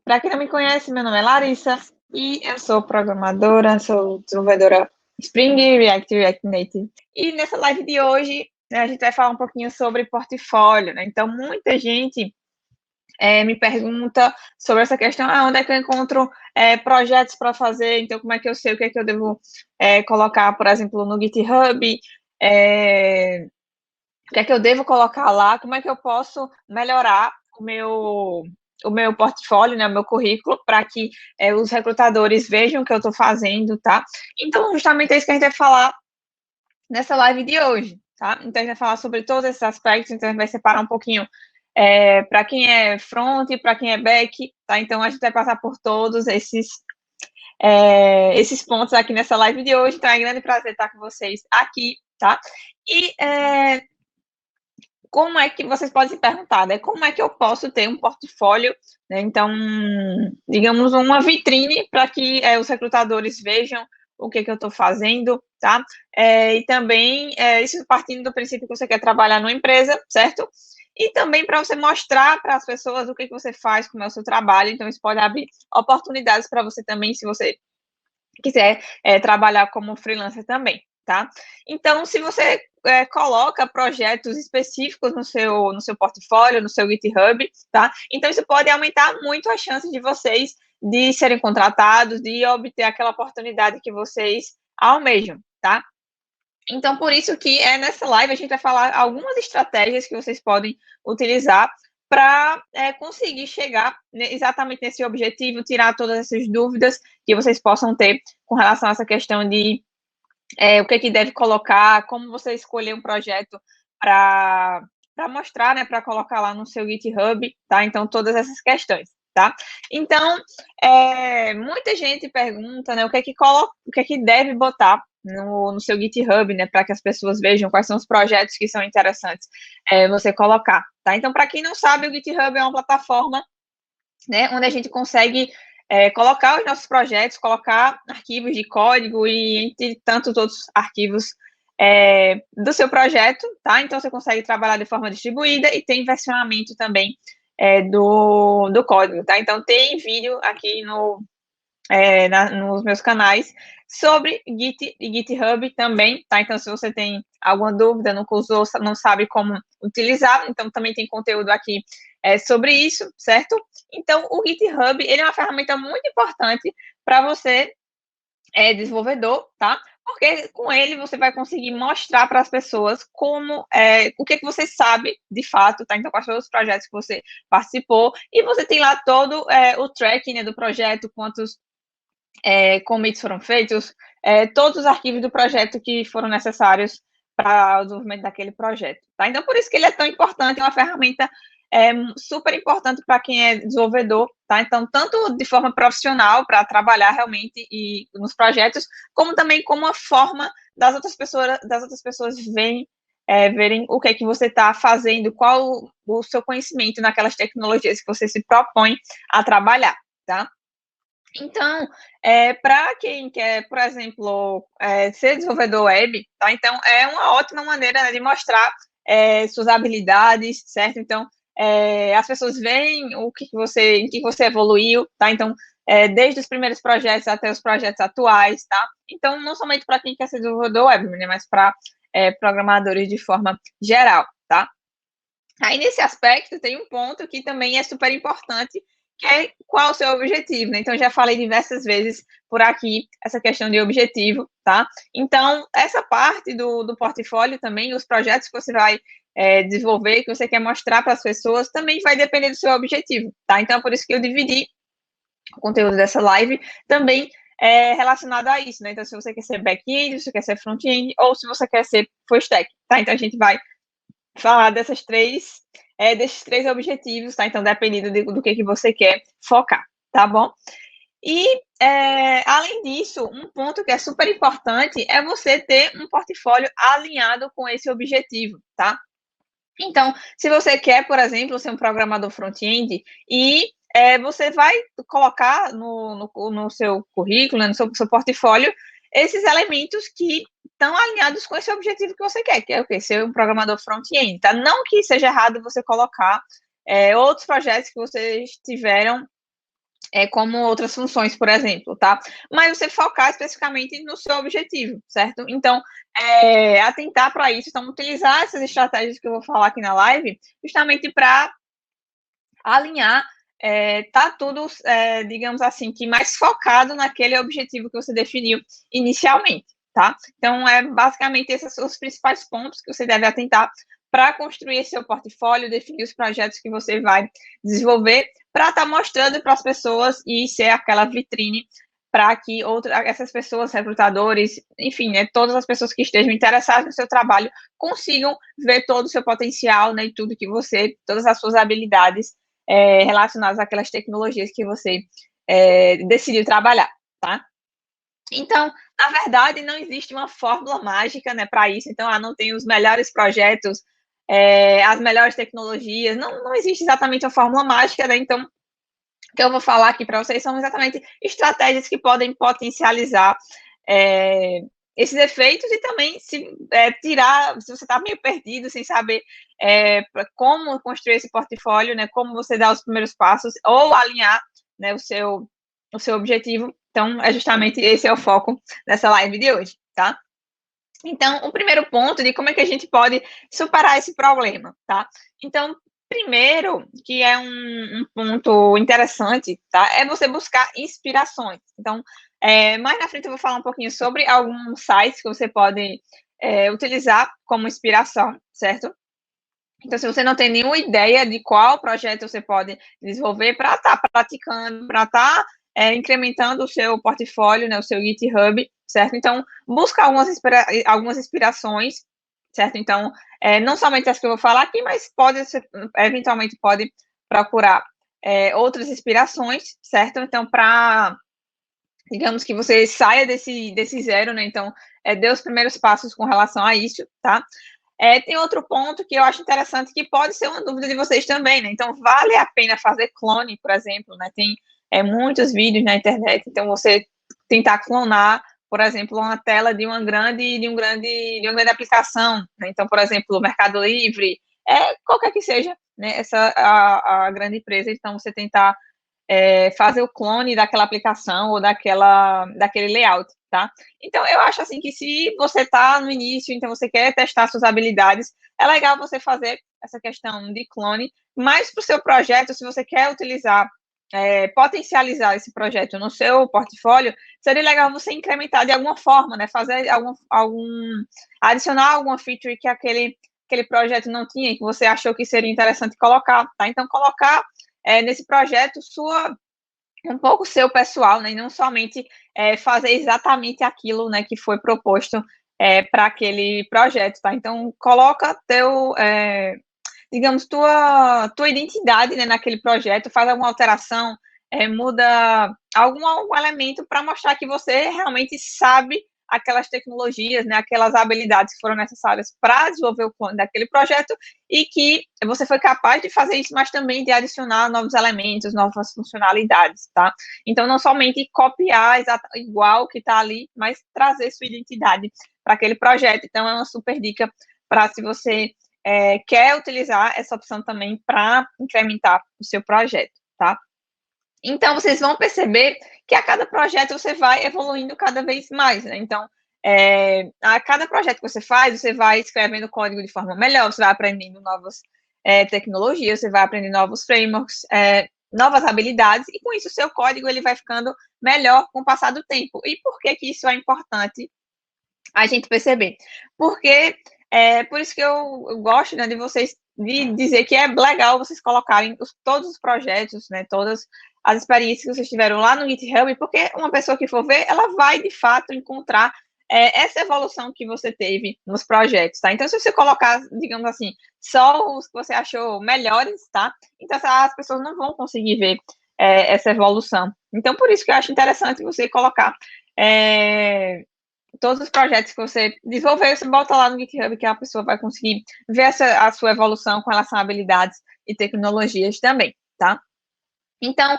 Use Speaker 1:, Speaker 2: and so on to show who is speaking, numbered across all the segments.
Speaker 1: Para quem não me conhece, meu nome é Larissa e eu sou programadora, sou desenvolvedora Spring, React Native. E nessa live de hoje, né, a gente vai falar um pouquinho sobre portfólio, né? Então, muita gente me pergunta sobre essa questão, onde é que eu encontro projetos para fazer, então como é que eu sei o que é que eu devo colocar, por exemplo, no GitHub, o que é que eu devo colocar lá, como é que eu posso melhorar o meu portfólio, né, o meu currículo, para que os recrutadores vejam o que eu estou fazendo, tá? Então, justamente é isso que a gente vai falar nessa live de hoje, tá? Então, a gente vai falar sobre todos esses aspectos, então a gente vai separar um pouquinho para quem é front, para quem é back, tá? Então, a gente vai passar por todos esses pontos aqui nessa live de hoje, então é um grande prazer estar com vocês aqui, tá? E como é que vocês podem se perguntar, né? Como é que eu posso ter um portfólio, né? Então, digamos, uma vitrine para que os recrutadores vejam o que eu estou fazendo, tá? E também, isso partindo do princípio que você quer trabalhar numa empresa, certo? E também para você mostrar para as pessoas o que você faz, como é o seu trabalho. Então, isso pode abrir oportunidades para você também, se você quiser trabalhar como freelancer também, tá? Então, se você coloca projetos específicos no seu portfólio, no seu GitHub, tá? Então, isso pode aumentar muito as chances de vocês de serem contratados, de obter aquela oportunidade que vocês almejam, tá? Então, por isso que nessa live a gente vai falar algumas estratégias que vocês podem utilizar para conseguir chegar exatamente nesse objetivo, tirar todas essas dúvidas que vocês possam ter com relação a essa questão de o que deve colocar, como você escolher um projeto para mostrar, né, para colocar lá no seu GitHub, tá? Então, todas essas questões, tá? Então, muita gente pergunta, né, o que é que deve botar no seu GitHub, né, para que as pessoas vejam quais são os projetos que são interessantes você colocar, tá? Então, para quem não sabe, o GitHub é uma plataforma, né, onde a gente consegue colocar os nossos projetos, colocar arquivos de código e entre tantos outros arquivos do seu projeto, tá? Então, você consegue trabalhar de forma distribuída e tem versionamento também do código, tá? Então, tem vídeo aqui nos meus canais sobre Git e GitHub também, tá? Então, se você tem alguma dúvida, nunca usou, não sabe como utilizar, então também tem conteúdo aqui sobre isso, certo? Então, o GitHub, ele é uma ferramenta muito importante para você, desenvolvedor, tá? Porque com ele você vai conseguir mostrar para as pessoas como, o que você sabe de fato, tá? Então, quais foram os projetos que você participou, e você tem lá todo o tracking, né, do projeto, quantos commits foram feitos, todos os arquivos do projeto que foram necessários para o desenvolvimento daquele projeto, tá? Então, por isso que ele é tão importante, é uma ferramenta super importante para quem é desenvolvedor, tá? Então, tanto de forma profissional, para trabalhar realmente nos projetos, como também como uma forma das outras pessoas verem o que é que você está fazendo, qual o seu conhecimento naquelas tecnologias que você se propõe a trabalhar, tá? Então, para quem quer, por exemplo, ser desenvolvedor web, tá? Então, é uma ótima maneira, né, de mostrar suas habilidades, certo? Então, as pessoas veem em que você evoluiu, tá? Então, desde os primeiros projetos até os projetos atuais, tá? Então, não somente para quem quer ser desenvolvedor web, né, mas para programadores de forma geral, tá? Aí, nesse aspecto, tem um ponto que também é super importante, que é qual o seu objetivo, né? Então, já falei diversas vezes por aqui essa questão de objetivo, tá? Então, essa parte do portfólio também, os projetos que você vai desenvolver, que você quer mostrar para as pessoas, também vai depender do seu objetivo, tá? Então, por isso que eu dividi o conteúdo dessa live também relacionado a isso, né? Então, se você quer ser back-end, se você quer ser front-end, ou se você quer ser full stack, tá? Então, a gente vai falar desses três objetivos, tá? Então, dependendo do que você quer focar, tá bom? E, além disso, um ponto que é super importante é você ter um portfólio alinhado com esse objetivo, tá? Então, se você quer, por exemplo, ser um programador front-end e você vai colocar no seu currículo, né, no seu portfólio, esses elementos que estão alinhados com esse objetivo que você quer, que é o quê? Ser um programador front-end, tá? Não que seja errado você colocar outros projetos que vocês tiveram como outras funções, por exemplo, tá? Mas você focar especificamente no seu objetivo, certo? Então, atentar para isso, então, utilizar essas estratégias que eu vou falar aqui na live, justamente para alinhar, tá tudo, digamos assim, que mais focado naquele objetivo que você definiu inicialmente, tá? Então, basicamente esses são os principais pontos que você deve atentar para construir esse seu portfólio, definir os projetos que você vai desenvolver, para estar mostrando para as pessoas e ser aquela vitrine para que essas pessoas, recrutadores, enfim, né, todas as pessoas que estejam interessadas no seu trabalho consigam ver todo o seu potencial, né, e tudo que você, todas as suas habilidades relacionadas àquelas tecnologias que você decidiu trabalhar, tá? Então, na verdade, não existe uma fórmula mágica, né, para isso. Então, não tem os melhores projetos, as melhores tecnologias. Não existe exatamente uma fórmula mágica, né? Então, o que eu vou falar aqui para vocês são exatamente estratégias que podem potencializar esses efeitos e também tirar, se você está meio perdido, sem saber como construir esse portfólio, né, como você dá os primeiros passos ou alinhar, né, o seu objetivo. Então, justamente esse é o foco dessa live de hoje, tá? Então, o primeiro ponto de como é que a gente pode superar esse problema, tá? Então, primeiro, que é um ponto interessante, tá? É você buscar inspirações. Então, mais na frente eu vou falar um pouquinho sobre alguns sites que você pode utilizar como inspiração, certo? Então, se você não tem nenhuma ideia de qual projeto você pode desenvolver para estar praticando, para estar incrementando o seu portfólio, né, o seu GitHub, certo? Então, busca algumas inspirações, certo? Então, não somente as que eu vou falar aqui, mas eventualmente pode procurar outras inspirações, certo? Então, digamos que você saia desse zero, né? Então, dê os primeiros passos com relação a isso, tá? Tem outro ponto que eu acho interessante, que pode ser uma dúvida de vocês também, né? Então, vale a pena fazer clone, por exemplo, né? Tem muitos vídeos na internet, então você tentar clonar, por exemplo, uma tela de uma grande aplicação, né? Então, por exemplo, o Mercado Livre, qualquer que seja, né? A grande empresa, então você tentar fazer o clone daquela aplicação ou daquele layout, tá? Então, eu acho assim que se você está no início, então você quer testar suas habilidades, é legal você fazer essa questão de clone, mas para o seu projeto, se você quer utilizar, potencializar esse projeto no seu portfólio, seria legal você incrementar de alguma forma, né? Fazer adicionar alguma feature que aquele projeto não tinha, que você achou que seria interessante colocar, tá? Então, colocar nesse projeto um pouco seu pessoal, né, e não somente fazer exatamente aquilo, né, que foi proposto para aquele projeto, tá? Então, coloca digamos, tua identidade, né, naquele projeto, faz alguma alteração, muda algum elemento para mostrar que você realmente sabe aquelas tecnologias, né, aquelas habilidades que foram necessárias para desenvolver o clone daquele projeto e que você foi capaz de fazer isso, mas também de adicionar novos elementos, novas funcionalidades, tá? Então, não somente copiar igual que está ali, mas trazer sua identidade para aquele projeto. Então, é uma super dica para se você quer utilizar essa opção também para incrementar o seu projeto, tá? Então, vocês vão perceber que a cada projeto você vai evoluindo cada vez mais, né? Então, a cada projeto que você faz, você vai escrevendo código de forma melhor, você vai aprendendo novas tecnologias, você vai aprendendo novos frameworks, novas habilidades, e com isso o seu código ele vai ficando melhor com o passar do tempo. E por que que isso é importante a gente perceber? Porque por isso que eu gosto, né, de vocês de dizer que é legal vocês colocarem todos os projetos, né, todas as experiências que vocês tiveram lá no GitHub, porque uma pessoa que for ver, ela vai de fato encontrar essa evolução que você teve nos projetos, tá? Então, se você colocar, digamos assim, só os que você achou melhores, tá? Então, as pessoas não vão conseguir ver essa evolução. Então, por isso que eu acho interessante você colocar todos os projetos que você desenvolveu, você bota lá no GitHub, que a pessoa vai conseguir ver a sua evolução com relação a habilidades e tecnologias também, tá? Então,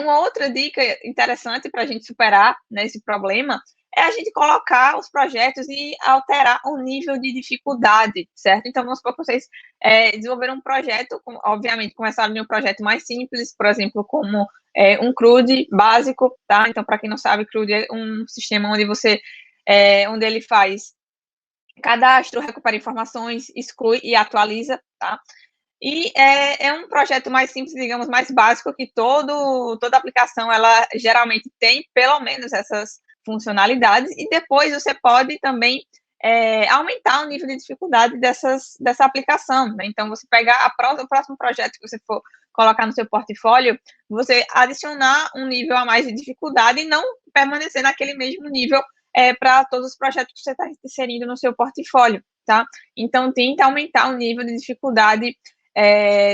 Speaker 1: uma outra dica interessante para a gente superar, né, esse problema é a gente colocar os projetos e alterar o nível de dificuldade, certo? Então, vamos supor que vocês desenvolveram um projeto, obviamente, começaram de um projeto mais simples, por exemplo, como um CRUD básico, tá? Então, para quem não sabe, CRUD é um sistema onde onde ele faz cadastro, recupera informações, exclui e atualiza, tá? E é um projeto mais simples, digamos, mais básico, que toda aplicação, ela geralmente tem pelo menos essas funcionalidades, e depois você pode também aumentar o nível de dificuldade dessa aplicação, né? Então, você pegar o próximo projeto que você for colocar no seu portfólio, você adicionar um nível a mais de dificuldade e não permanecer naquele mesmo nível para todos os projetos que você está inserindo no seu portfólio, tá? Então, tenta aumentar o nível de dificuldade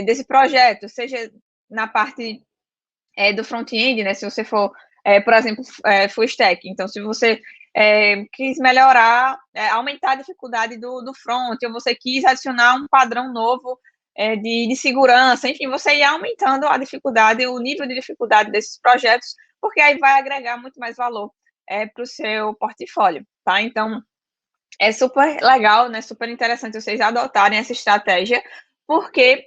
Speaker 1: desse projeto, seja na parte do front-end, né? Se você for, por exemplo, full stack. Então, se você quis melhorar, aumentar a dificuldade do front, ou você quis adicionar um padrão novo de segurança, enfim, você ir aumentando a dificuldade, o nível de dificuldade desses projetos, porque aí vai agregar muito mais valor para o seu portfólio, tá? Então, é super legal, né? Super interessante vocês adotarem essa estratégia, porque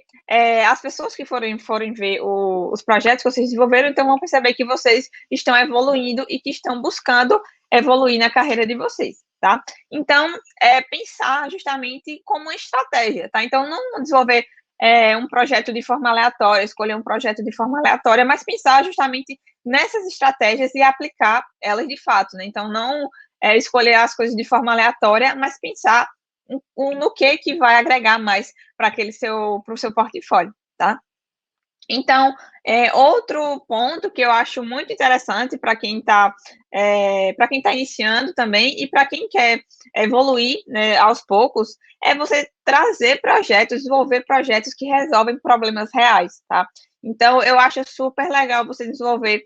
Speaker 1: as pessoas que forem ver os projetos que vocês desenvolveram, então vão perceber que vocês estão evoluindo e que estão buscando evoluir na carreira de vocês, tá? Então, pensar justamente como uma estratégia, tá? Então, não desenvolver um projeto de forma aleatória, escolher um projeto de forma aleatória, mas pensar justamente nessas estratégias e aplicar elas de fato, né? Então, não escolher as coisas de forma aleatória, mas pensar no que vai agregar mais para o seu portfólio, tá? Então, outro ponto que eu acho muito interessante para quem está iniciando também e para quem quer evoluir, né, aos poucos, é você trazer projetos, desenvolver projetos que resolvem problemas reais, tá? Então, eu acho super legal você desenvolver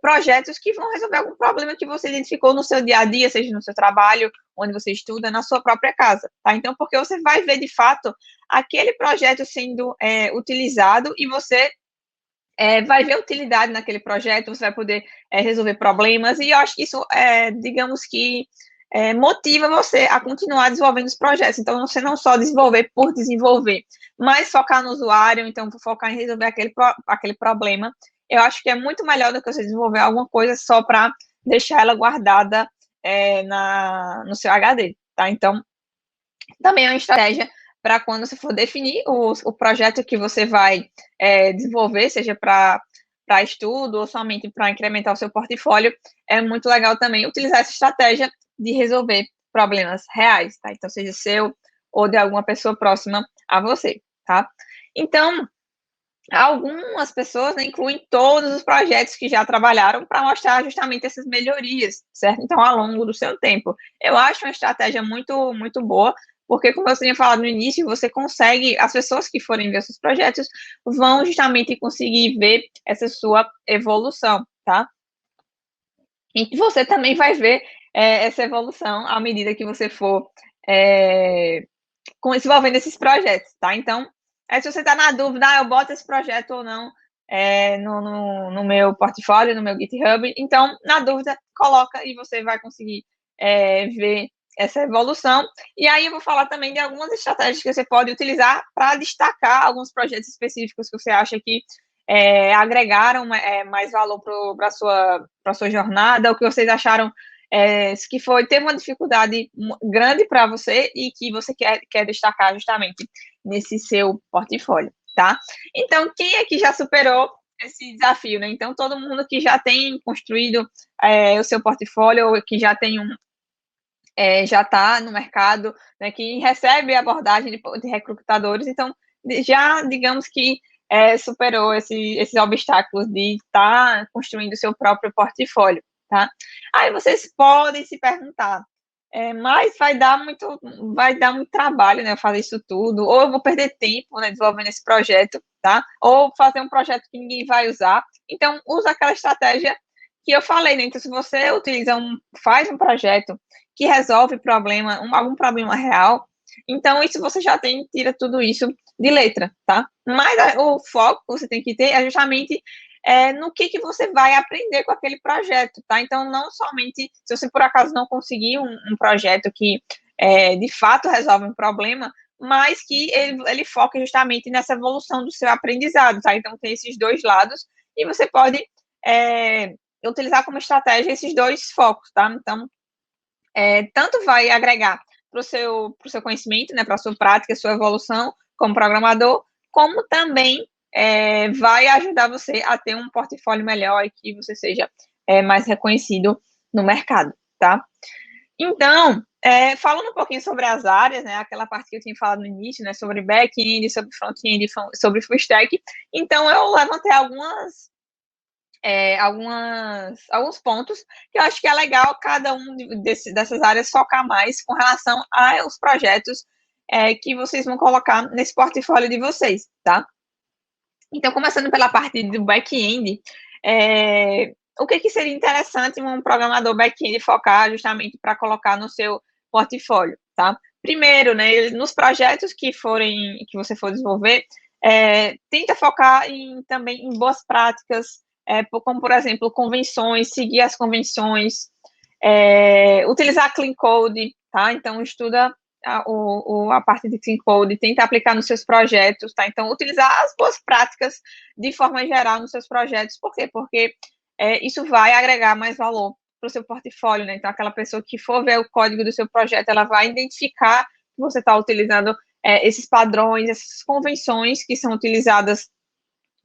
Speaker 1: projetos que vão resolver algum problema que você identificou no seu dia a dia, seja no seu trabalho, onde você estuda, na sua própria casa, tá? Então, porque você vai ver, de fato, aquele projeto sendo utilizado e você vai ver utilidade naquele projeto, você vai poder resolver problemas, e eu acho que isso, digamos que, motiva você a continuar desenvolvendo os projetos. Então, você não só desenvolver por desenvolver, mas focar no usuário, então, focar em resolver aquele problema. Eu acho que é muito melhor do que você desenvolver alguma coisa só para deixar ela guardada no seu HD, tá? Então, também é uma estratégia para quando você for definir o projeto que você vai desenvolver, seja para estudo ou somente para incrementar o seu portfólio, é muito legal também utilizar essa estratégia de resolver problemas reais, tá? Então, seja seu ou de alguma pessoa próxima a você, tá? Então, algumas pessoas, né, incluem todos os projetos que já trabalharam para mostrar justamente essas melhorias, certo? Então, ao longo do seu tempo. Eu acho uma estratégia muito, muito boa, porque, como eu tinha falado no início, você consegue, as pessoas que forem ver seus projetos vão justamente conseguir ver essa sua evolução, tá? E você também vai ver essa evolução à medida que você for desenvolvendo esses projetos, tá? Então, se você está na dúvida, eu boto esse projeto ou não no meu portfólio, no meu GitHub, então, na dúvida, coloca e você vai conseguir ver essa evolução. E aí eu vou falar também de algumas estratégias que você pode utilizar para destacar alguns projetos específicos que você acha que agregaram mais valor para a sua jornada, ou que vocês acharam que teve uma dificuldade grande para você e que você quer destacar justamente nesse seu portfólio, tá? Então, quem é que já superou esse desafio, né? Então, todo mundo que já tem construído o seu portfólio, ou que já tem já está no mercado, né, que recebe abordagem de recrutadores, então, já, digamos que superou esses obstáculos de estar construindo o seu próprio portfólio, tá? Aí vocês podem se perguntar, mas vai dar muito trabalho, né, fazer isso tudo, ou eu vou perder tempo, né, desenvolvendo esse projeto, tá? Ou fazer um projeto que ninguém vai usar. Então, usa aquela estratégia que eu falei, né? Então, se você faz um projeto que resolve algum problema real, então isso você já tira tudo isso de letra, tá? Mas o foco que você tem que ter é justamente no que você vai aprender com aquele projeto, tá? Então, não somente, se você por acaso não conseguir um projeto que de fato resolve um problema, mas que ele foca justamente nessa evolução do seu aprendizado, tá? Então, tem esses dois lados, e você pode utilizar como estratégia esses dois focos, tá? Então, tanto vai agregar para o seu conhecimento, né, para a sua prática, sua evolução como programador, como também vai ajudar você a ter um portfólio melhor e que você seja mais reconhecido no mercado, tá? Então, falando um pouquinho sobre as áreas, né, aquela parte que eu tinha falado no início, né, sobre back-end, sobre front-end, sobre full stack, então eu levantei alguns pontos que eu acho que é legal cada um dessas áreas focar mais com relação aos projetos que vocês vão colocar nesse portfólio de vocês, tá? Então, começando pela parte do back-end, o que seria interessante um programador back-end focar justamente para colocar no seu portfólio, tá? Primeiro, né, nos projetos que você for desenvolver, tenta focar também em boas práticas, como, por exemplo, convenções, seguir as convenções, utilizar Clean Code, tá? Então, estuda a parte de Clean Code, tenta aplicar nos seus projetos, tá? Então, utilizar as boas práticas de forma geral nos seus projetos. Por quê? Porque isso vai agregar mais valor para o seu portfólio, né? Então, aquela pessoa que for ver o código do seu projeto, ela vai identificar que você está utilizando esses padrões, essas convenções que são utilizadas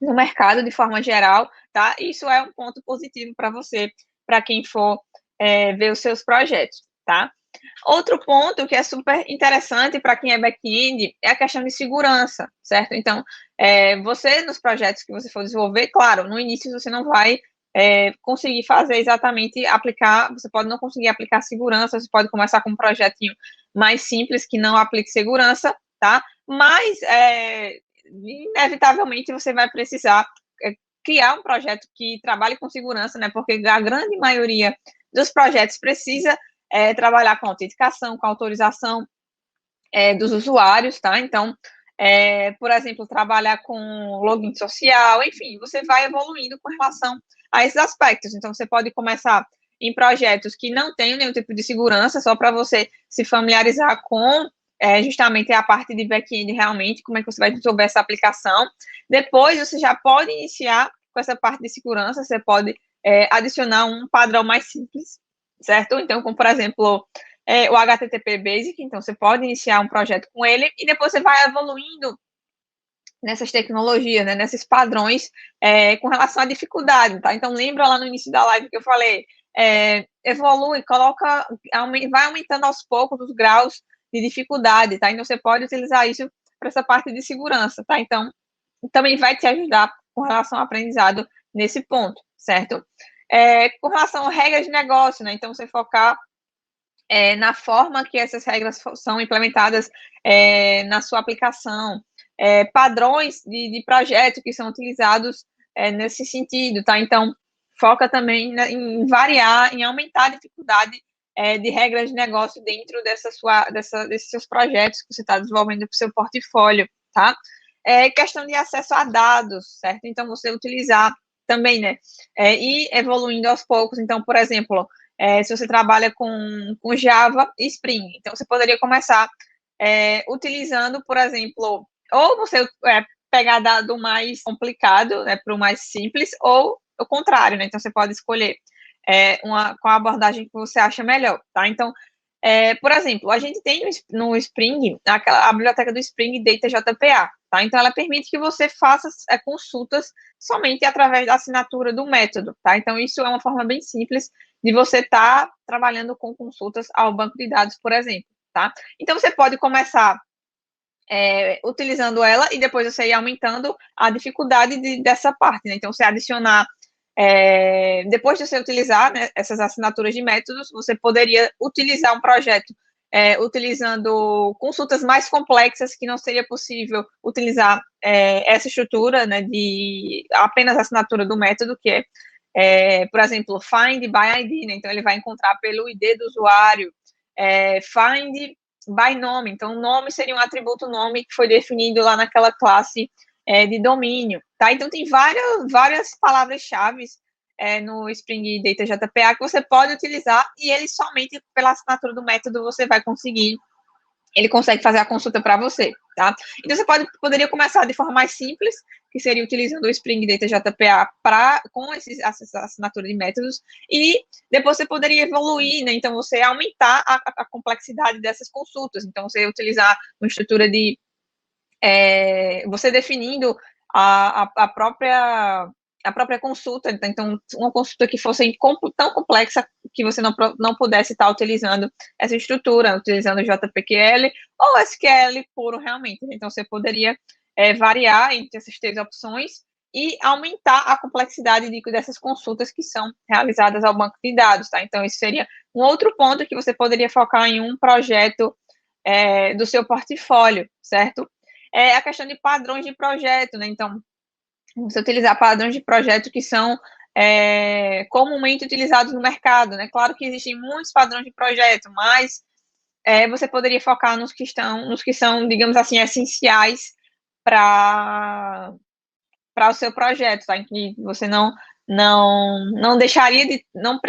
Speaker 1: no mercado de forma geral, tá? Isso é um ponto positivo para você, para quem for ver os seus projetos, tá? Outro ponto que é super interessante para quem é back-end é a questão de segurança, certo? Então, você, nos projetos que você for desenvolver, claro, no início você não vai conseguir fazer exatamente aplicar, você pode não conseguir aplicar segurança, você pode começar com um projetinho mais simples que não aplique segurança, tá? Mas, inevitavelmente, você vai precisar criar um projeto que trabalhe com segurança, né? Porque a grande maioria dos projetos precisa trabalhar com autenticação, com autorização dos usuários, tá? Então, por exemplo, trabalhar com login social, enfim, você vai evoluindo com relação a esses aspectos. Então, você pode começar em projetos que não tenham nenhum tipo de segurança, só para você se familiarizar com justamente a parte de back-end realmente, como é que você vai resolver essa aplicação. Depois, você já pode iniciar com essa parte de segurança, você pode adicionar um padrão mais simples, certo? Então, como, por exemplo, o HTTP Basic, então você pode iniciar um projeto com ele e depois você vai evoluindo nessas tecnologias, né, nesses padrões com relação à dificuldade, tá? Então, lembra lá no início da live que eu falei, evolui, vai aumentando aos poucos os graus de dificuldade, tá? Então, você pode utilizar isso para essa parte de segurança, tá? Então, também vai te ajudar com relação ao aprendizado nesse ponto, certo? Com relação a regras de negócio, né? Então, você focar na forma que essas regras são implementadas na sua aplicação, padrões de projeto que são utilizados nesse sentido, tá? Então, foca também em variar, em aumentar a dificuldade de regras de negócio dentro desses seus projetos que você está desenvolvendo para o seu portfólio, tá? Questão de acesso a dados, certo? Então, você utilizar também, né? E evoluindo aos poucos. Então, por exemplo, se você trabalha com Java e Spring, então você poderia começar utilizando, por exemplo, ou você pegar dado mais complicado, né, para o mais simples, ou o contrário, né? Então você pode escolher qual a abordagem que você acha melhor, tá? Então, por exemplo, a gente tem no Spring a biblioteca do Spring Data JPA, tá? Então ela permite que você faça consultas somente através da assinatura do método, tá? Então isso é uma forma bem simples de você estar trabalhando com consultas ao banco de dados, por exemplo, tá? Então você pode começar utilizando ela e depois você ir aumentando a dificuldade dessa parte, né? Então você adicionar depois de você utilizar, né, essas assinaturas de métodos, você poderia utilizar um projeto utilizando consultas mais complexas que não seria possível utilizar essa estrutura, né, de apenas assinatura do método, que por exemplo, find by ID, né, então ele vai encontrar pelo ID do usuário, find by nome, então o nome seria um atributo nome que foi definido lá naquela classe de domínio, tá? Então tem várias palavras-chave no Spring Data JPA que você pode utilizar e ele somente pela assinatura do método você vai conseguir, ele consegue fazer a consulta para você, tá? Então você poderia começar de forma mais simples, que seria utilizando o Spring Data JPA com essa assinatura de métodos, e depois você poderia evoluir, né? Então, você aumentar a complexidade dessas consultas. Então, você utilizar uma estrutura de você definindo a própria consulta. Então, uma consulta que fosse tão complexa que você não pudesse estar utilizando essa estrutura, utilizando JPQL ou SQL puro realmente. Então, você poderia variar entre essas três opções e aumentar a complexidade dessas consultas que são realizadas ao banco de dados, tá? Então, isso seria um outro ponto que você poderia focar em um projeto do seu portfólio, certo? É a questão de padrões de projeto, né? Então, você utilizar padrões de projeto que são comumente utilizados no mercado, né? Claro que existem muitos padrões de projeto, mas você poderia focar nos que são, digamos assim, essenciais para o seu projeto, tá? Que você não deixaria de, não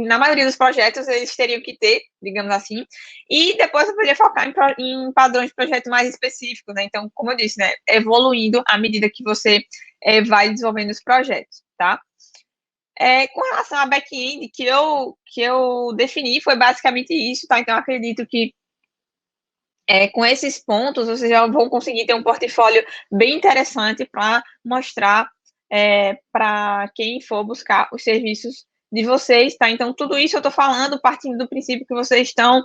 Speaker 1: na maioria dos projetos eles teriam que ter, digamos assim, e depois eu poderia focar em padrões de projeto mais específicos, né? Então, como eu disse, né, evoluindo à medida que você vai desenvolvendo os projetos, tá? Com relação a back-end, que eu defini foi basicamente isso, tá? Então, eu acredito que com esses pontos, vocês já vão conseguir ter um portfólio bem interessante para mostrar para quem for buscar os serviços de vocês, tá? Então, tudo isso eu estou falando partindo do princípio que vocês estão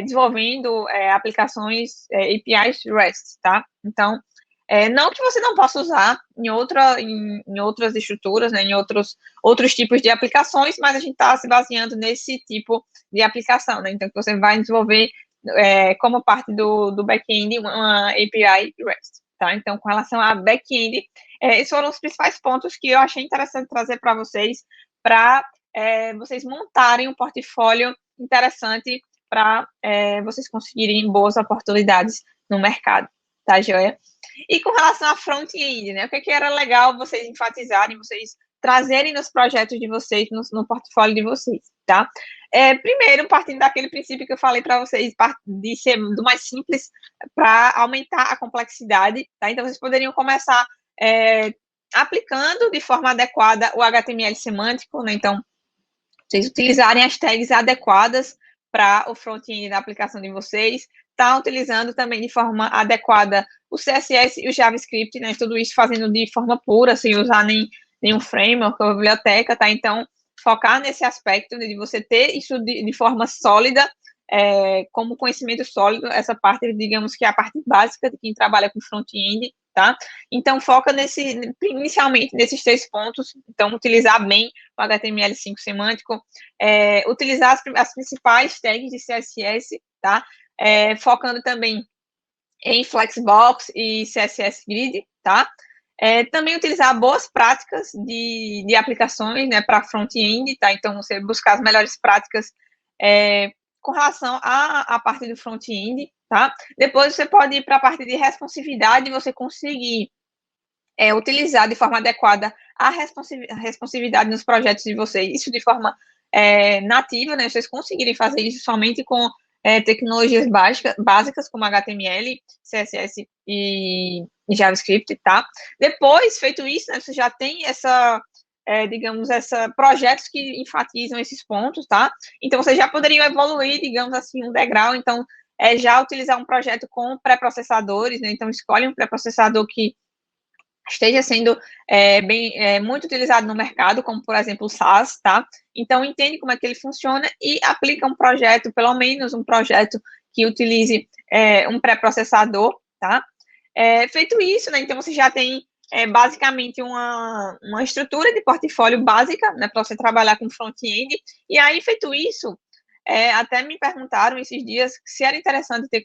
Speaker 1: desenvolvendo aplicações APIs REST, tá? Então, não que você não possa usar em outras estruturas, né, em outros tipos de aplicações, mas a gente está se baseando nesse tipo de aplicação, né? Então, que você vai desenvolver como parte do back-end uma API REST, tá? Então, com relação a back-end, esses foram os principais pontos que eu achei interessante trazer para para vocês montarem um portfólio interessante para vocês conseguirem boas oportunidades no mercado, tá, joia? E com relação a front-end, né? O que era legal vocês enfatizarem, vocês trazerem nos projetos de vocês, no portfólio de vocês, tá? Primeiro, partindo daquele princípio que eu falei para vocês, de ser do mais simples para aumentar a complexidade, tá? Então, vocês poderiam começar aplicando de forma adequada o HTML semântico, né? Então, vocês utilizarem as tags adequadas para o front-end da aplicação de vocês, tá utilizando também de forma adequada o CSS e o JavaScript, né? Tudo isso fazendo de forma pura, sem usar nenhum framework ou biblioteca, tá? Então, focar nesse aspecto de você ter isso de forma sólida, como conhecimento sólido, essa parte, digamos que é a parte básica de quem trabalha com front-end, tá? Então, foca inicialmente nesses 3 pontos. Então, utilizar bem o HTML5 semântico, utilizar as principais tags de CSS, tá? Focando também em Flexbox e CSS Grid, tá? Também utilizar boas práticas de aplicações, né, para front-end, tá? Então, você buscar as melhores práticas com relação à parte do front-end, tá? Depois, você pode ir para a parte de responsividade e você conseguir utilizar de forma adequada a responsividade nos projetos de vocês, isso de forma nativa, né? Vocês conseguirem fazer isso somente com tecnologias básicas como HTML, CSS e JavaScript, tá? Depois, feito isso, né, você já tem digamos, projetos que enfatizam esses pontos, tá? Então, vocês já poderiam evoluir, digamos assim, um degrau. Então, já utilizar um projeto com pré-processadores, né? Então, escolhe um pré-processador que esteja sendo muito utilizado no mercado, como, por exemplo, o SAS, tá? Então, entende como é que ele funciona e aplica um projeto, pelo menos um projeto que utilize um pré-processador, tá? Feito isso, né? Então, você já tem basicamente uma estrutura de portfólio básica, né, para você trabalhar com front-end. E aí, feito isso, até me perguntaram esses dias se era interessante ter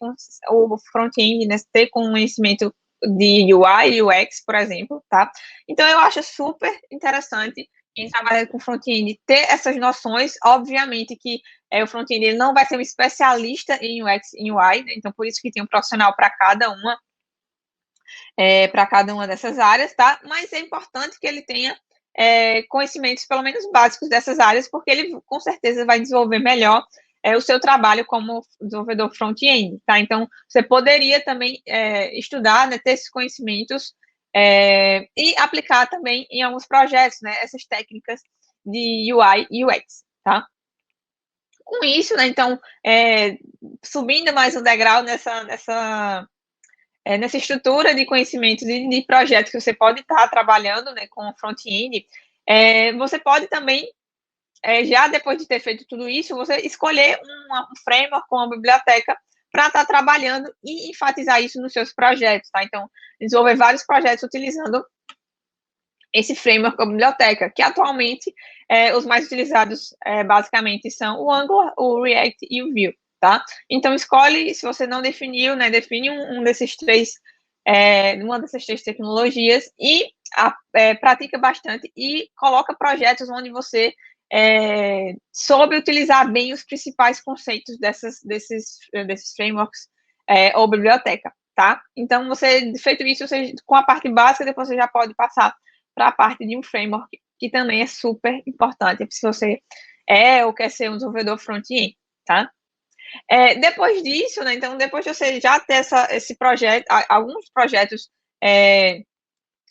Speaker 1: o front-end, né, ter conhecimento de UI e UX, por exemplo, tá? Então, eu acho super interessante quem trabalha com front-end ter essas noções. Obviamente que o front-end não vai ser um especialista em UX e UI, né? Então, por isso que tem um profissional para cada uma dessas áreas, tá? Mas é importante que ele tenha conhecimentos, pelo menos básicos, dessas áreas, porque ele, com certeza, vai desenvolver melhor o seu trabalho como desenvolvedor front-end, tá? Então, você poderia também estudar, né, ter esses conhecimentos e aplicar também em alguns projetos, né, essas técnicas de UI e UX, tá? Com isso, né, então, subindo mais um degrau nessa estrutura de conhecimentos e de projetos que você pode estar trabalhando, né, com front-end, você pode também, já depois de ter feito tudo isso, você escolher um framework, uma biblioteca, para estar trabalhando e enfatizar isso nos seus projetos, tá? Então, desenvolver vários projetos utilizando esse framework ou biblioteca, que atualmente os mais utilizados basicamente são o Angular, o React e o Vue, tá? Então escolhe, se você não definiu, né, define uma dessas três tecnologias e pratica bastante e coloca projetos onde você soube utilizar bem os principais conceitos desses frameworks ou biblioteca, tá? Então, feito isso, com a parte básica, depois você já pode passar para a parte de um framework, que também é super importante, se você ou quer ser um desenvolvedor front-end, tá? Depois disso, né, então, depois de você já ter esse projeto, alguns projetos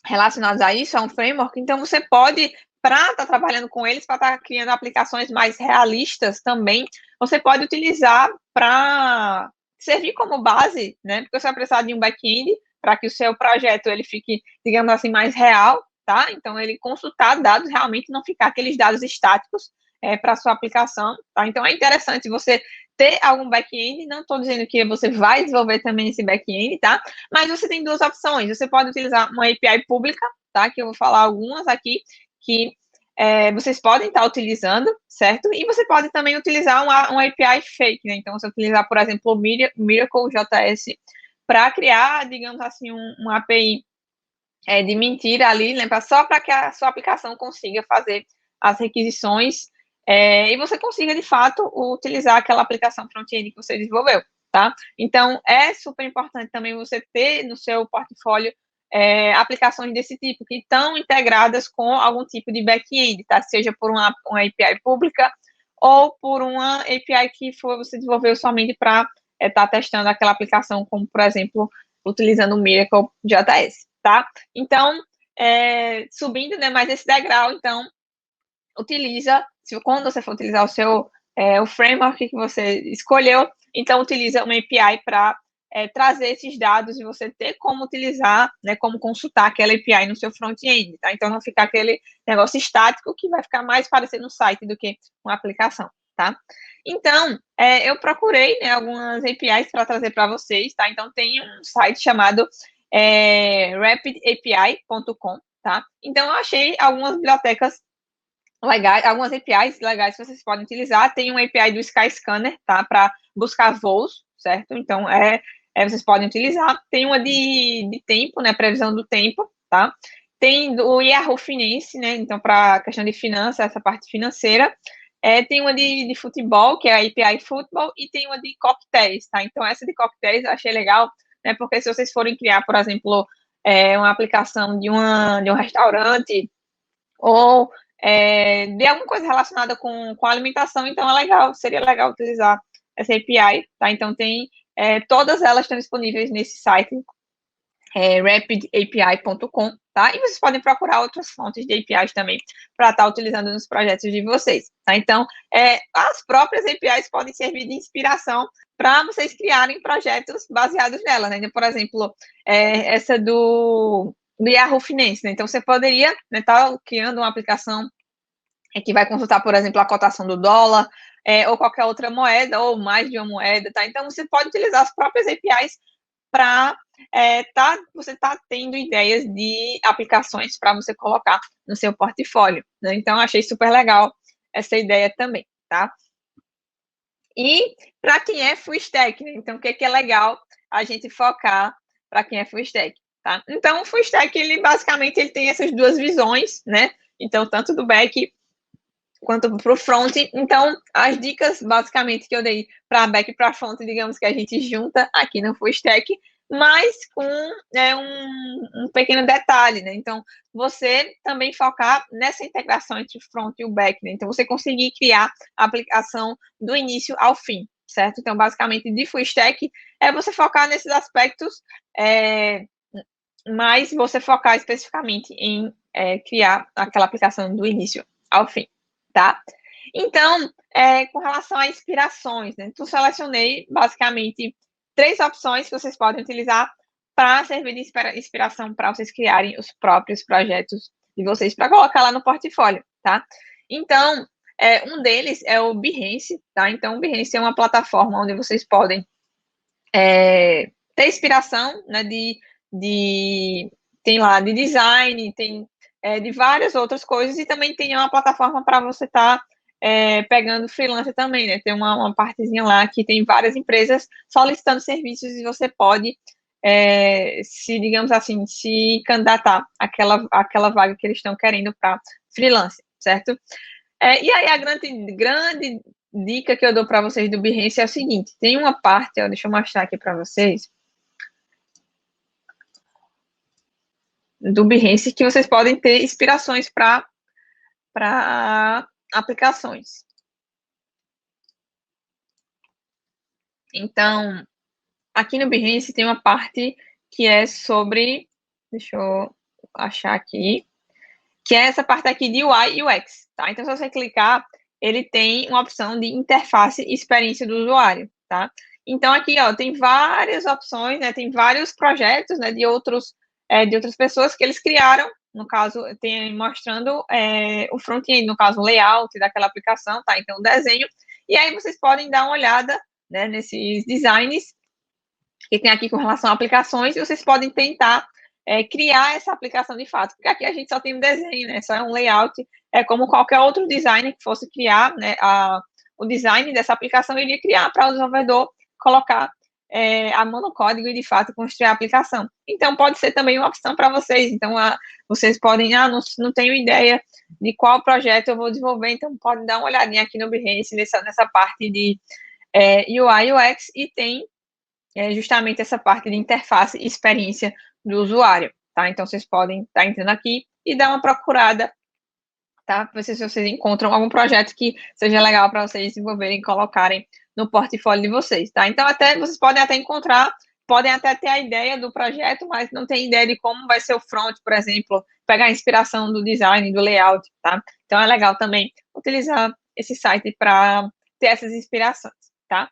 Speaker 1: relacionados a isso, a um framework, então você pode, para estar trabalhando com eles, para estar criando aplicações mais realistas também, você pode utilizar para servir como base, né, porque você vai precisar de um back-end para que o seu projeto ele fique, digamos assim, mais real, tá? Então, ele consultar dados, realmente não ficar aqueles dados estáticos para a sua aplicação, tá? Então, é interessante você ter algum back-end, não estou dizendo que você vai desenvolver também esse back-end, tá? Mas você tem duas opções, você pode utilizar uma API pública, tá? Que eu vou falar algumas aqui, que vocês podem estar utilizando, certo? E você pode também utilizar uma API fake, né? Então, você utilizar, por exemplo, o Miracle.js para criar, digamos assim, uma API de mentira ali, né, só para que a sua aplicação consiga fazer as requisições e você consiga, de fato, utilizar aquela aplicação front-end que você desenvolveu, tá? Então, é super importante também você ter no seu portfólio aplicações desse tipo, que estão integradas com algum tipo de back-end, tá? Seja por uma API pública ou por uma API que você desenvolveu somente para estar testando aquela aplicação, como, por exemplo, utilizando o Miracle.js, tá? Então, subindo, né, mais esse degrau, então, quando você for utilizar o framework que você escolheu, então, utiliza uma API para trazer esses dados e você ter como utilizar, né, como consultar aquela API no seu front-end, tá? Então, não ficar aquele negócio estático que vai ficar mais parecendo um site do que uma aplicação, tá? Então, eu procurei, né, algumas APIs para trazer para vocês, tá? Então, tem um site chamado rapidapi.com, tá? Então, eu achei algumas bibliotecas legais, algumas APIs legais que vocês podem utilizar. Tem uma API do Skyscanner, tá? Para buscar voos, certo? Então, vocês podem utilizar. Tem uma de tempo, né? Previsão do tempo, tá? Tem o Yahoo Finance, né? Então, para questão de finanças, essa parte financeira. Tem uma de futebol, que é a API Futebol, e tem uma de coquetéis, tá? Então, essa de coquetéis eu achei legal, né? Porque se vocês forem criar, por exemplo, uma aplicação de um restaurante ou de alguma coisa relacionada com alimentação, então seria legal utilizar essa API, tá? Então, todas elas estão disponíveis nesse site, rapidapi.com, tá? E vocês podem procurar outras fontes de APIs também para estar utilizando nos projetos de vocês, tá? Então, as próprias APIs podem servir de inspiração para vocês criarem projetos baseados nela, né? Então, por exemplo, essa do Yahoo Finance, né? Então, você poderia estar criando uma aplicação que vai consultar, por exemplo, a cotação do dólar, ou qualquer outra moeda, ou mais de uma moeda, tá? Então, você pode utilizar as próprias APIs para você tá tendo ideias de aplicações para você colocar no seu portfólio, né? Então, achei super legal essa ideia também, tá? E para quem é full stack, né? Então, o que é legal a gente focar para quem é full stack, tá? Então, o full stack, ele basicamente ele tem essas duas visões, né? Então, tanto do back quanto para o front. Então, as dicas, basicamente, que eu dei para back e para front, digamos que a gente junta aqui no full stack, mas com um pequeno detalhe, né? Então, você também focar nessa integração entre o front e o back, né? Então, você conseguir criar a aplicação do início ao fim, certo? Então, basicamente, de full stack é você focar nesses aspectos, mas você focar especificamente em criar aquela aplicação do início ao fim, tá? Então, com relação a inspirações, né? Então, selecionei basicamente 3 opções que vocês podem utilizar para servir de inspiração para vocês criarem os próprios projetos de vocês, para colocar lá no portfólio, tá? Então, um deles é o Behance, tá? Então, o Behance é uma plataforma onde vocês podem ter inspiração, né, tem lá de design, tem de várias outras coisas, e também tem uma plataforma para você estar pegando freelancer também, né? Tem uma partezinha lá que tem várias empresas solicitando serviços e você pode, digamos assim, se candidatar àquela vaga que eles estão querendo para freelancer, certo? E aí a grande dica que eu dou para vocês do Behance é o seguinte: tem uma parte, ó, deixa eu mostrar aqui para vocês, do Behance, que vocês podem ter inspirações para aplicações. Então, aqui no Behance tem uma parte que é sobre, deixa eu achar aqui, que é essa parte aqui de UI e UX, tá? Então, se você clicar, ele tem uma opção de interface e experiência do usuário, tá? Então, aqui, ó, tem várias opções, né? Tem vários projetos, né, de outras pessoas que eles criaram, no caso, tem mostrando o front-end, no caso, o layout daquela aplicação, tá? Então, o desenho. E aí, vocês podem dar uma olhada, né, nesses designs que tem aqui com relação a aplicações, e vocês podem tentar criar essa aplicação de fato, porque aqui a gente só tem um desenho, né? Só é um layout, como qualquer outro designer que fosse criar, né? O design dessa aplicação iria criar para o desenvolvedor colocar a mão no código e de fato construir a aplicação. Então pode ser também uma opção para vocês. Então vocês podem, não tenho ideia de qual projeto eu vou desenvolver, então podem dar uma olhadinha aqui no Behance nessa parte de UI UX, e tem justamente essa parte de interface e experiência do usuário, tá? Então, vocês podem estar entrando aqui e dar uma procurada, tá? Para ver se vocês encontram algum projeto que seja legal para vocês desenvolverem e colocarem no portfólio de vocês, tá? Então, vocês podem até encontrar, podem até ter a ideia do projeto, mas não tem ideia de como vai ser o front, por exemplo, pegar a inspiração do design, do layout, tá? Então, é legal também utilizar esse site para ter essas inspirações, tá?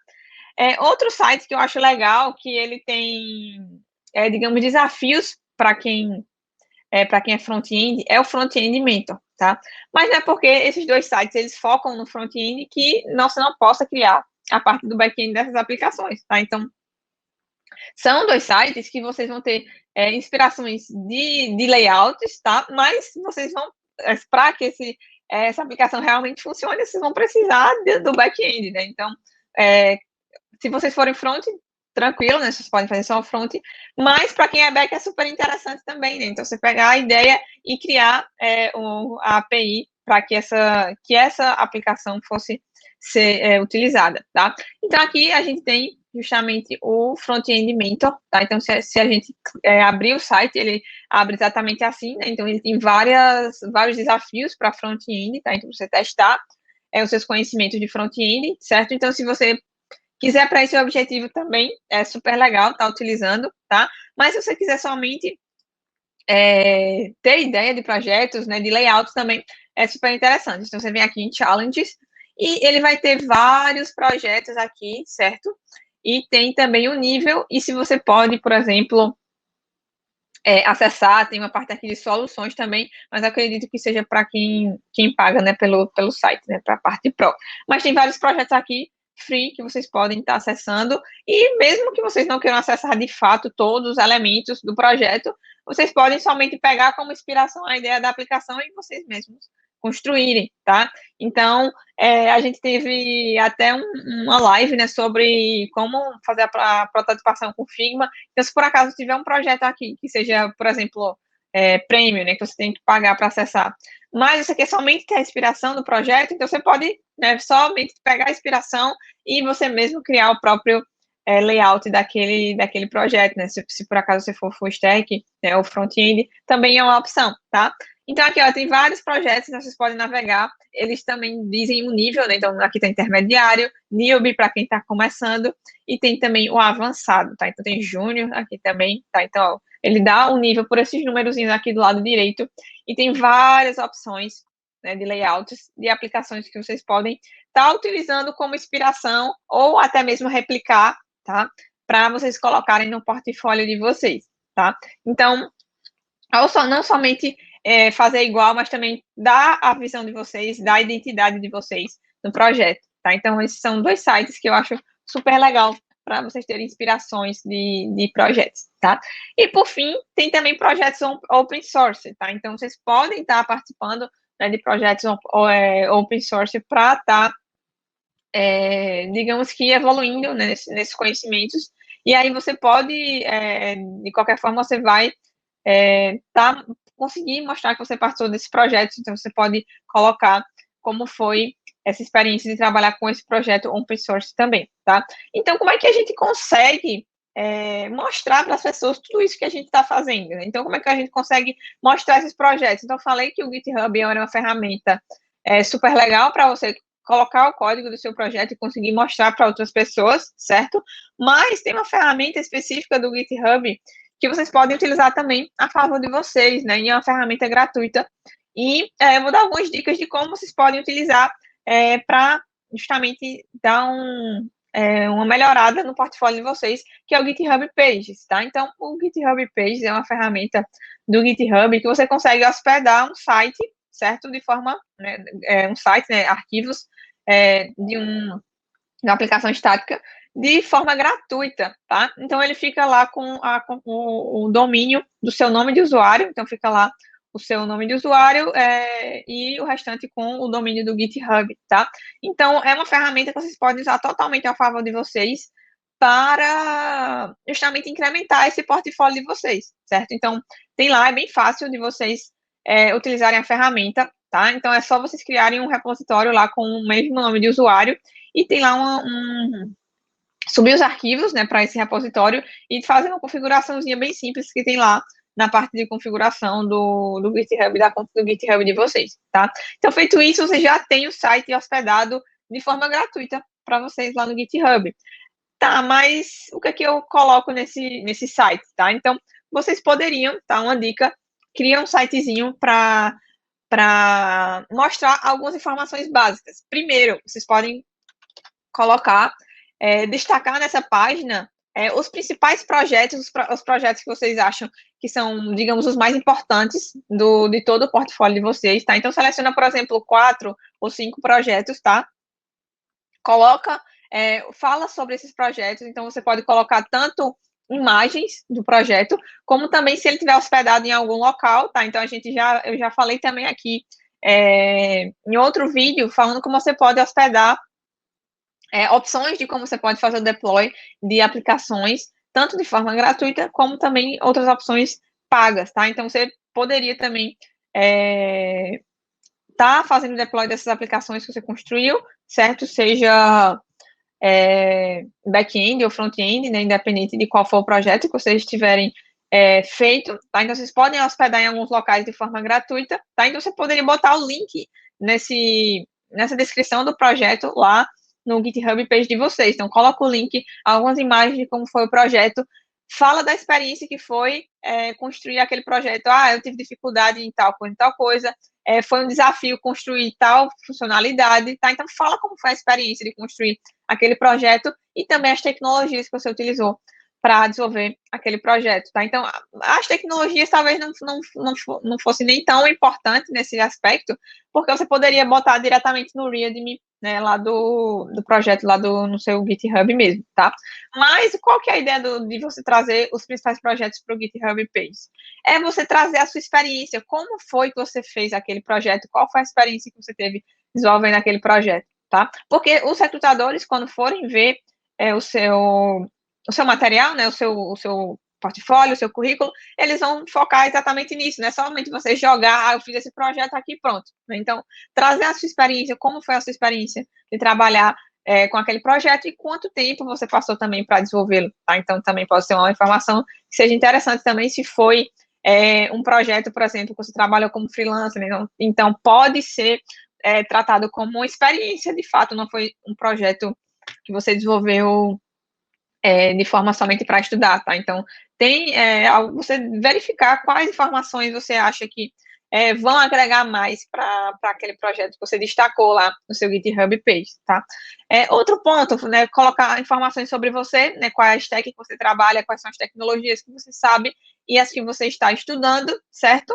Speaker 1: Outro site que eu acho legal, que ele tem, digamos, desafios para quem é front-end, é o Front-end Mentor, tá? Mas não é porque esses dois sites, eles focam no front-end que você não possa criar a parte do back-end dessas aplicações, tá? Então, são dois sites que vocês vão ter inspirações de layouts, tá? Mas vocês vão, para que essa aplicação realmente funcione, vocês vão precisar do back-end, né? Então, se vocês forem front, tranquilo, né? Vocês podem fazer só o front, mas para quem é back é super interessante também, né? Então, você pegar a ideia e criar a API para que essa aplicação fosse ser utilizada, tá? Então, aqui a gente tem justamente o Front-End Mentor, tá? Então, se a gente abrir o site, ele abre exatamente assim, né? Então, ele tem vários desafios para front-end, tá? Então, você testar os seus conhecimentos de front-end, certo? Então, se você quiser para esse objetivo também, é super legal estar utilizando, tá? Mas se você quiser somente ter ideia de projetos, né, de layouts também, é super interessante. Então, você vem aqui em Challenges, e ele vai ter vários projetos aqui, certo? E tem também o nível, e se você pode, por exemplo, acessar, tem uma parte aqui de soluções também, mas acredito que seja para quem paga, né, pelo site, né, para a parte Pro. Mas tem vários projetos aqui free que vocês podem estar acessando, e mesmo que vocês não queiram acessar de fato todos os elementos do projeto, vocês podem somente pegar como inspiração a ideia da aplicação e vocês mesmos construírem, tá? Então, a gente teve até uma live, né, sobre como fazer a prototipação com Figma. Então, se por acaso tiver um projeto aqui que seja, por exemplo, premium, né, que você tem que pagar para acessar, mas você quer somente ter a inspiração do projeto, então você pode, né, somente pegar a inspiração e você mesmo criar o próprio layout daquele projeto, né? Se por acaso você for full stack, né, ou front-end, também é uma opção, tá? Então, aqui, ó, tem vários projetos que vocês podem navegar. Eles também dizem o nível, né? Então, aqui tem intermediário, newbie para quem está começando, e tem também o avançado, tá? Então, tem júnior aqui também, tá? Então, ó, ele dá o nível por esses númerozinhos aqui do lado direito, e tem várias opções, né, de layouts, de aplicações que vocês podem estar utilizando como inspiração, ou até mesmo replicar, tá? Para vocês colocarem no portfólio de vocês, tá? Então, não somente fazer igual, mas também dar a visão de vocês, dar a identidade de vocês no projeto, tá? Então, esses são 2 sites que eu acho super legal para vocês terem inspirações de projetos, tá? E, por fim, tem também projetos open source, tá? Então, vocês podem estar participando, né, de projetos open source para estar, digamos que, evoluindo, né, nesses conhecimentos. E aí você pode, de qualquer forma, você vai conseguir mostrar que você participou desse projeto, então você pode colocar como foi essa experiência de trabalhar com esse projeto open source também, tá? Então, como é que a gente consegue mostrar para as pessoas tudo isso que a gente está fazendo, né? Então, como é que a gente consegue mostrar esses projetos? Então, eu falei que o GitHub era uma ferramenta super legal para você colocar o código do seu projeto e conseguir mostrar para outras pessoas, certo? Mas tem uma ferramenta específica do GitHub que vocês podem utilizar também a favor de vocês, né? E é uma ferramenta gratuita. E eu vou dar algumas dicas de como vocês podem utilizar para justamente dar uma melhorada no portfólio de vocês, que é o GitHub Pages, tá? Então, o GitHub Pages é uma ferramenta do GitHub que você consegue hospedar um site, certo? De forma, né, um site, né, arquivos de uma aplicação estática de forma gratuita, tá? Então, ele fica lá com o domínio do seu nome de usuário, então fica lá o seu nome de usuário e o restante com o domínio do GitHub, tá? Então, é uma ferramenta que vocês podem usar totalmente a favor de vocês para justamente incrementar esse portfólio de vocês, certo? Então, tem lá, é bem fácil de vocês utilizarem a ferramenta, tá? Então, é só vocês criarem um repositório lá com o mesmo nome de usuário e tem lá subir os arquivos, né, para esse repositório e fazer uma configuraçãozinha bem simples que tem lá na parte de configuração do GitHub, da conta do GitHub de vocês, tá? Então, feito isso, você já tem o site hospedado de forma gratuita para vocês lá no GitHub. Tá, mas o que é que eu coloco nesse site, tá? Então, vocês poderiam, tá, uma dica, cria um sitezinho para mostrar algumas informações básicas. Primeiro, vocês podem colocar, destacar nessa página os principais projetos, os projetos que vocês acham que são, digamos, os mais importantes de todo o portfólio de vocês, tá? Então, seleciona, por exemplo, 4 ou 5 projetos, tá? Coloca, fala sobre esses projetos, então você pode colocar tanto imagens do projeto, como também se ele estiver hospedado em algum local, tá? Então, eu já falei também aqui em outro vídeo, falando como você pode hospedar opções de como você pode fazer o deploy de aplicações, tanto de forma gratuita, como também outras opções pagas, tá? Então, você poderia também tá fazendo deploy dessas aplicações que você construiu, certo? Seja back-end ou front-end, né? Independente de qual for o projeto que vocês tiverem feito, tá? Então, vocês podem hospedar em alguns locais de forma gratuita, tá? Então, você poderia botar o link nessa descrição do projeto lá no GitHub page de vocês. Então, coloca o link, algumas imagens de como foi o projeto, fala da experiência que foi construir aquele projeto. Ah, eu tive dificuldade em tal coisa, foi um desafio construir tal funcionalidade, tá? Então, fala como foi a experiência de construir aquele projeto e também as tecnologias que você utilizou para desenvolver aquele projeto, tá? Então, as tecnologias talvez não fosse nem tão importante nesse aspecto, porque você poderia botar diretamente no README, né, lá do projeto, lá no seu GitHub mesmo, tá? Mas qual que é a ideia de você trazer os principais projetos para o GitHub Page? É você trazer a sua experiência, como foi que você fez aquele projeto, qual foi a experiência que você teve desenvolvendo aquele projeto, tá? Porque os recrutadores, quando forem ver o seu material, né, o seu portfólio, o seu currículo, eles vão focar exatamente nisso, não é somente você jogar, eu fiz esse projeto aqui, pronto. Então, trazer a sua experiência, como foi a sua experiência de trabalhar com aquele projeto e quanto tempo você passou também para desenvolvê-lo, tá? Então, também pode ser uma informação que seja interessante também se foi um projeto, por exemplo, que você trabalhou como freelancer, né? Então pode ser tratado como uma experiência, de fato, não foi um projeto que você desenvolveu de forma somente para estudar, tá? Então, tem você verificar quais informações você acha que vão agregar mais para aquele projeto que você destacou lá no seu GitHub page, tá? Outro ponto, né, colocar informações sobre você, né, quais tech que você trabalha, quais são as tecnologias que você sabe e as que você está estudando, certo?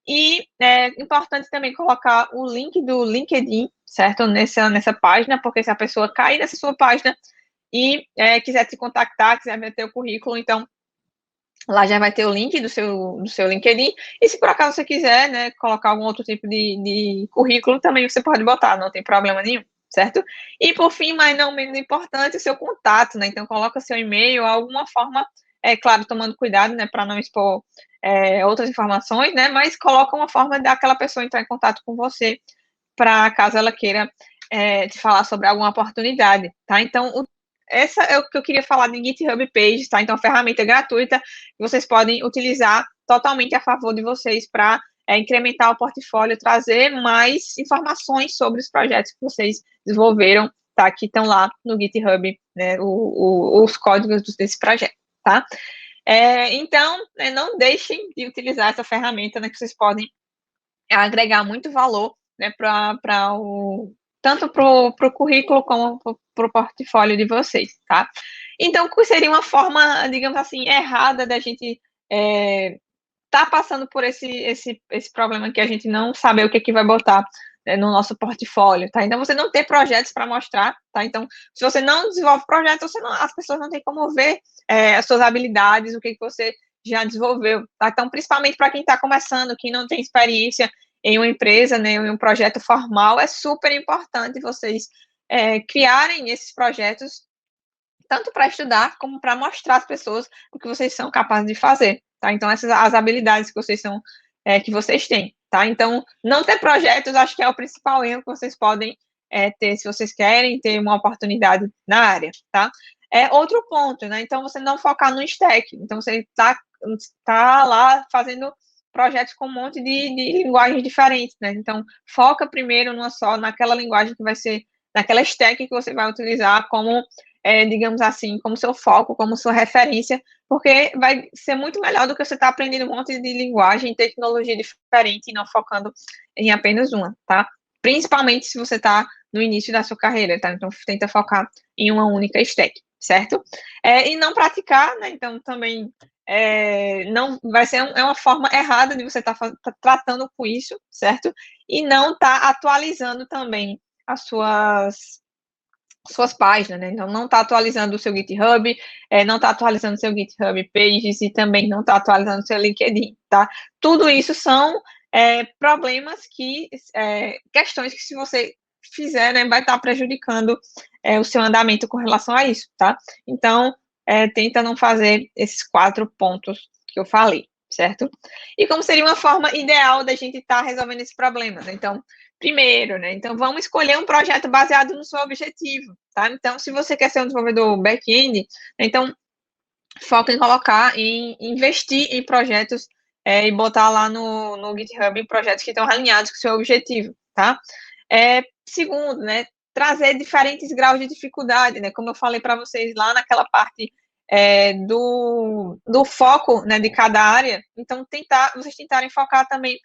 Speaker 1: E é importante também colocar o link do LinkedIn, certo? Nessa página, porque se a pessoa cair nessa sua página e quiser te contactar, quiser ver teu currículo, então lá já vai ter o link do seu LinkedIn. E se por acaso você quiser, né, colocar algum outro tipo de currículo, também você pode botar, não tem problema nenhum, certo? E por fim, mas não menos importante, o seu contato, né? Então coloca seu e-mail, alguma forma, claro, tomando cuidado, né, para não expor outras informações, né? Mas coloca uma forma daquela pessoa entrar em contato com você, para caso ela queira te falar sobre alguma oportunidade, tá? Então, essa é o que eu queria falar de GitHub Pages, tá? Então, ferramenta gratuita que vocês podem utilizar totalmente a favor de vocês para incrementar o portfólio, trazer mais informações sobre os projetos que vocês desenvolveram, tá? Que estão lá no GitHub, né? Os códigos desse projeto, tá? Então, não deixem de utilizar essa ferramenta, né? Que vocês podem agregar muito valor, né, tanto para o currículo como para o portfólio de vocês, tá? Então, seria uma forma, digamos assim, errada da gente tá passando por esse problema que a gente não sabe o que vai botar, né, no nosso portfólio, tá? Então, você não ter projetos para mostrar, tá? Então, se você não desenvolve projetos, as pessoas não têm como ver as suas habilidades, o que você já desenvolveu, tá? Então, principalmente para quem está começando, quem não tem experiência em uma empresa, né, em um projeto formal, é super importante vocês criarem esses projetos tanto para estudar como para mostrar às pessoas o que vocês são capazes de fazer, tá? Então, essas as habilidades que vocês têm, tá? Então, não ter projetos, acho que é o principal erro que vocês podem ter, se vocês querem ter uma oportunidade na área, tá? Outro ponto, né? Então, você não focar no stack. Então, você tá lá fazendo projetos com um monte de linguagens diferentes, né? Então, foca primeiro numa só, naquela linguagem que vai ser, naquela stack que você vai utilizar como digamos assim, como seu foco, como sua referência, porque vai ser muito melhor do que você estar aprendendo um monte de linguagem, tecnologia diferente e não focando em apenas uma, tá? Principalmente se você está no início da sua carreira, tá? Então, tenta focar em uma única stack, certo? E não praticar, né? Então, também não vai ser uma forma errada de você estar tratando com isso, certo? E não tá atualizando também as suas páginas, né? Então, não está atualizando o seu GitHub, não está atualizando o seu GitHub Pages e também não está atualizando o seu LinkedIn, tá? Tudo isso são problemas questões que se você fizer, né, vai estar prejudicando o seu andamento com relação a isso, tá? Então, tenta não fazer esses 4 pontos que eu falei, certo? E como seria uma forma ideal da gente estar resolvendo esse problema, né? Então, primeiro, né? Então, vamos escolher um projeto baseado no seu objetivo, tá? Então, se você quer ser um desenvolvedor back-end, então, foca em investir em projetos e botar lá no GitHub projetos que estão alinhados com o seu objetivo, tá? Segundo, né? Trazer diferentes graus de dificuldade, né? Como eu falei para vocês lá naquela parte do foco, né, de cada área. Então, vocês tentarem focar também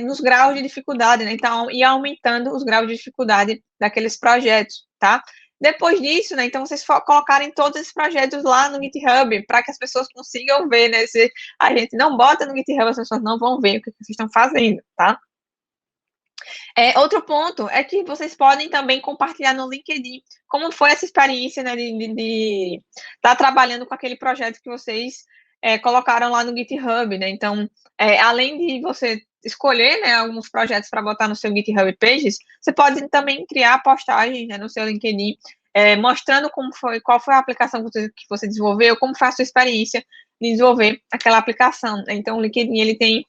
Speaker 1: nos graus de dificuldade, né? Então, ir aumentando os graus de dificuldade daqueles projetos, tá? Depois disso, né? Então, vocês colocarem todos esses projetos lá no GitHub para que as pessoas consigam ver, né? Se a gente não bota no GitHub, as pessoas não vão ver o que vocês estão fazendo, tá? Outro ponto é que vocês podem também compartilhar no LinkedIn como foi essa experiência, né, de estar trabalhando com aquele projeto que vocês colocaram lá no GitHub, né? Então, além de você escolher, né, alguns projetos para botar no seu GitHub Pages, você pode também criar postagens, né, no seu LinkedIn, mostrando qual foi a aplicação que você desenvolveu, como foi a sua experiência de desenvolver aquela aplicação. Então, o LinkedIn ele tem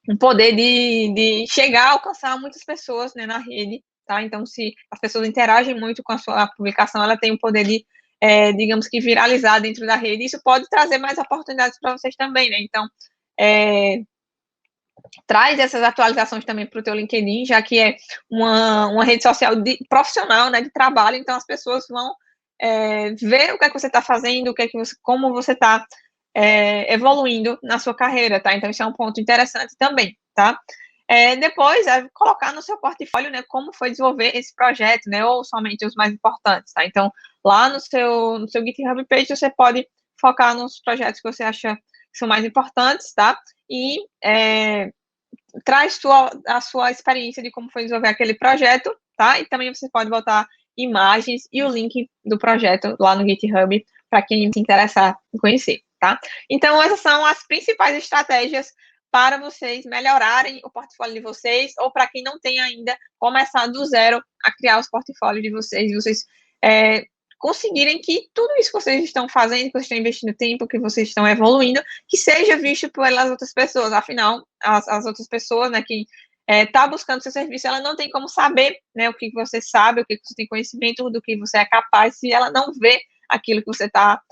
Speaker 1: um poder de chegar a alcançar muitas pessoas, né, na rede, tá? Então, se as pessoas interagem muito com a sua publicação, ela tem o poder de, digamos que, viralizar dentro da rede. Isso pode trazer mais oportunidades para vocês também, né? Então, traz essas atualizações também para o teu LinkedIn, já que é uma rede social profissional, né, de trabalho, então as pessoas vão ver o que é que você está fazendo, o que é que você, como você está evoluindo na sua carreira, tá? Então, isso é um ponto interessante também, tá? Depois, colocar no seu portfólio, né, como foi desenvolver esse projeto, né, ou somente os mais importantes, tá? Então, lá no seu GitHub page, você pode focar nos projetos que você acha que são mais importantes, tá? E traz a sua experiência de como foi desenvolver aquele projeto, tá? E também você pode botar imagens e o link do projeto lá no GitHub para quem se interessar em conhecer, tá? Então, essas são as principais estratégias para vocês melhorarem o portfólio de vocês, ou para quem não tem ainda, começar do zero a criar os portfólios de vocês, e vocês conseguirem que tudo isso que vocês estão fazendo, que vocês estão investindo tempo, que vocês estão evoluindo, que seja visto pelas outras pessoas. Afinal, as outras pessoas, né, que tá buscando seu serviço, ela não tem como saber, né, o que você sabe, o que você tem conhecimento, do que você é capaz, se ela não vê aquilo que você está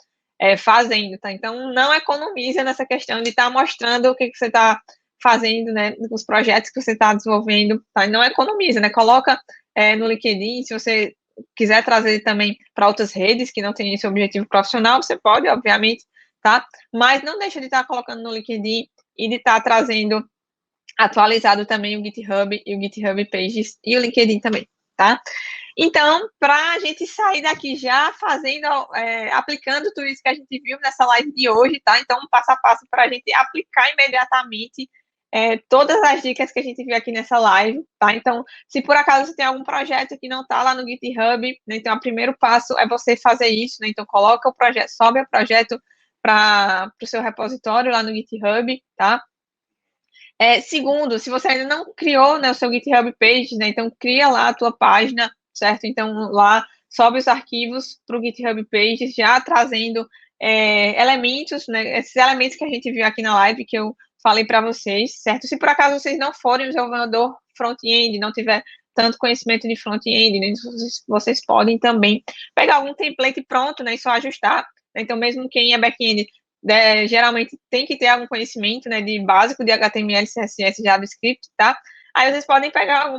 Speaker 1: fazendo, tá? Então, não economiza nessa questão de estar mostrando o que você está fazendo, né, os projetos que você está desenvolvendo, tá? E não economiza, né? Coloca no LinkedIn, se você quiser trazer também para outras redes que não têm esse objetivo profissional, você pode, obviamente, tá? Mas não deixa de estar colocando no LinkedIn e de estar trazendo atualizado também o GitHub e o GitHub Pages e o LinkedIn também, tá? Então, para a gente sair daqui já fazendo, aplicando tudo isso que a gente viu nessa live de hoje, tá? Então, passo a passo para a gente aplicar imediatamente todas as dicas que a gente viu aqui nessa live, tá? Então, se por acaso você tem algum projeto que não está lá no GitHub, né, então o primeiro passo é você fazer isso, né? Então, coloca o projeto, sobe o projeto para o seu repositório lá no GitHub, tá? Segundo, se você ainda não criou, né, o seu GitHub page, né, então cria lá a tua página, certo? Então, lá sobe os arquivos para o GitHub page, já trazendo elementos, né, esses elementos que a gente viu aqui na live, que eu falei para vocês, certo? Se por acaso vocês não forem um desenvolvedor front-end, não tiver tanto conhecimento de front-end, né, vocês podem também pegar algum template pronto, né, e só ajustar. Então, mesmo quem é back-end geralmente tem que ter algum conhecimento, né, de básico de HTML, CSS, JavaScript, tá? Aí vocês podem pegar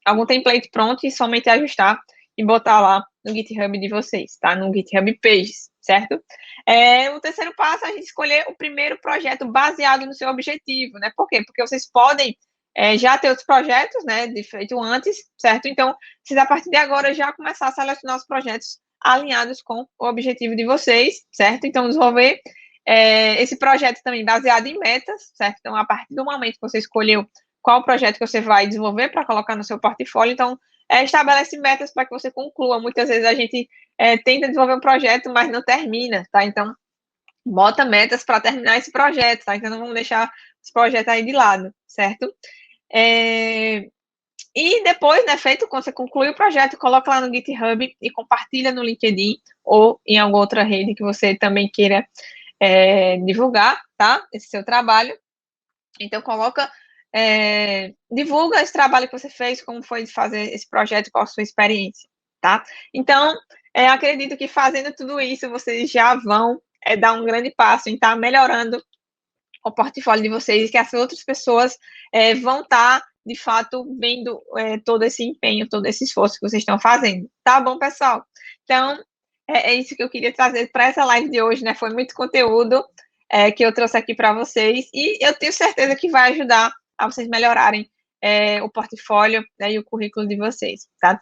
Speaker 1: algum template pronto e somente ajustar e botar lá no GitHub de vocês, tá? No GitHub Pages, certo? O terceiro passo é a gente escolher o primeiro projeto baseado no seu objetivo, né? Por quê? Porque vocês podem já ter outros projetos, né, de feito antes, certo? Então, vocês a partir de agora já começar a selecionar os projetos alinhados com o objetivo de vocês, certo? Então, desenvolver esse projeto também baseado em metas, certo? Então, a partir do momento que você escolheu qual projeto que você vai desenvolver para colocar no seu portfólio, então, estabelece metas para que você conclua. Muitas vezes a gente tenta desenvolver um projeto, mas não termina, tá? Então, bota metas para terminar esse projeto, tá? Então, não vamos deixar esse projeto aí de lado, certo? E depois, né, feito, quando você concluir o projeto, coloca lá no GitHub e compartilha no LinkedIn ou em alguma outra rede que você também queira divulgar, tá? Esse seu trabalho. Então, divulga esse trabalho que você fez, como foi de fazer esse projeto, qual a sua experiência, tá? Então, acredito que fazendo tudo isso, vocês já vão dar um grande passo em estar melhorando o portfólio de vocês, que as outras pessoas vão estar, de fato, vendo todo esse empenho, todo esse esforço que vocês estão fazendo. Tá bom, pessoal? Então, é isso que eu queria trazer para essa live de hoje, né? Foi muito conteúdo que eu trouxe aqui para vocês, e eu tenho certeza que vai ajudar a vocês melhorarem o portfólio, né, e o currículo de vocês, tá?